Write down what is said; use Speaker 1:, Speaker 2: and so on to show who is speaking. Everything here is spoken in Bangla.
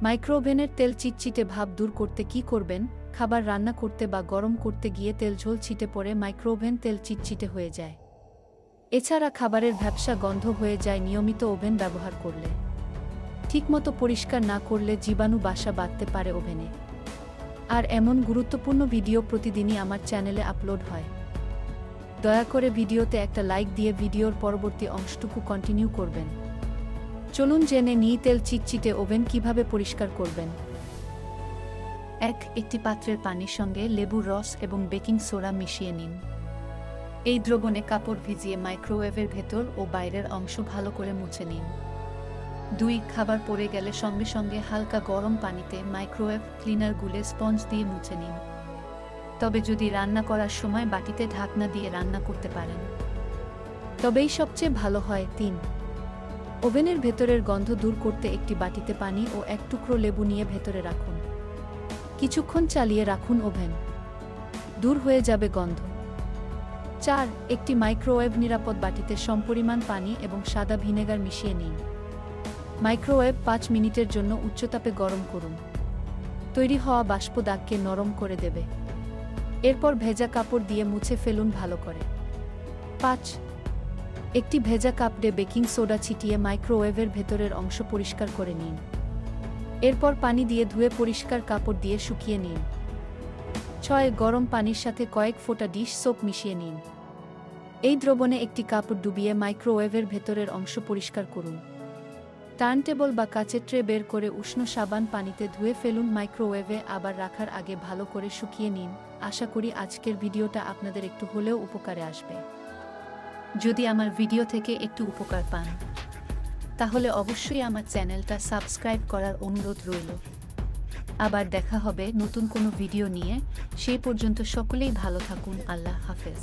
Speaker 1: মাইক্রোওভেনের তেল চিটচিটে ভাব দূর করতে কি করবেন? খাবার রান্না করতে বা গরম করতে গিয়ে তেল ঝোল ছিটে পড়ে মাইক্রোওভেন তেল চিটচিটে হয়ে যায়। এছাড়া খাবারের ভ্যাপসা গন্ধ হয়ে যায় নিয়মিত ওভেন ব্যবহার করলে। ঠিকমতো পরিষ্কার না করলে জীবাণু বাসা বাঁধতে পারে ওভেনে। আর এমন গুরুত্বপূর্ণ ভিডিও প্রতিদিনই আমার চ্যানেলে আপলোড হয়। দয়া করে ভিডিওতে একটা লাইক দিয়ে ভিডিওর পরবর্তী অংশটুকু কন্টিনিউ করবেন। চলুন জেনে নিই তেল চিটচিটে ওভেন কিভাবে পরিষ্কার করবেন। ১. একটি পাত্রের পানির সঙ্গে লেবুর রস এবং বেকিং সোডা মিশিয়ে নিন। এই দ্রবণে কাপড় ভিজিয়ে মাইক্রোওয়েভের ভেতর ও বাইরের অংশ ভালো করে মুছে নিন। ২. খাবার পড়ে গেলে সঙ্গে সঙ্গে হালকা গরম পানিতে মাইক্রোওয়েভ ক্লিনার গুলে স্পঞ্জ দিয়ে মুছে নিন। তবে যদি রান্না করার সময় বাটিতে ঢাকনা দিয়ে রান্না করতে পারেন তবেই সবচেয়ে ভালো হয়। ৩. ওভেনের ভেতরের গন্ধ দূর করতে একটি বাটিতে পানি ও এক টুকরো লেবু নিয়ে ভেতরে রাখুন। কিছুক্ষণ চালিয়ে রাখুন, ওভেন দূর হয়ে যাবে গন্ধ। ৪. একটি মাইক্রোওয়েভ নিরাপদ বাটিতে সমপরিমাণ পানি এবং সাদা ভিনেগার মিশিয়ে নিন। মাইক্রোওয়েভ ৫ মিনিটের জন্য উচ্চতাপে গরম করুন। তৈরি হওয়া বাষ্প দাগকে নরম করে দেবে। এরপর ভেজা কাপড় দিয়ে মুছে ফেলুন ভালো করে। ৫. একটি ভেজা কাপড়ে বেকিং সোডা ছিটিয়ে মাইক্রোওয়েভের ভেতরের অংশ পরিষ্কার করে নিন। এরপর পানি দিয়ে ধুয়ে পরিষ্কার কাপড় দিয়ে শুকিয়ে নিন। ৬. গরম পানির সাথে কয়েক ফোঁটা ডিশ সোপ মিশিয়ে নিন। এই দ্রবণে একটি কাপড় ডুবিয়ে মাইক্রোওয়েভের ভেতরের অংশ পরিষ্কার করুন। টার্নটেবল বা কাচের ট্রে বের করে উষ্ণ সাবান পানিতে ধুয়ে ফেলুন। মাইক্রোওয়েভে আবার রাখার আগে ভালো করে শুকিয়ে নিন। আশা করি আজকের ভিডিওটা আপনাদের একটু হলেও উপকারে আসবে। যদি আমার ভিডিও থেকে একটু উপকার পান তাহলে অবশ্যই আমার চ্যানেলটা সাবস্ক্রাইব করার অনুরোধ রইল। আবার দেখা হবে নতুন কোনো ভিডিও নিয়ে। সেই পর্যন্ত সকলেই ভালো থাকুন। আল্লাহ হাফেজ।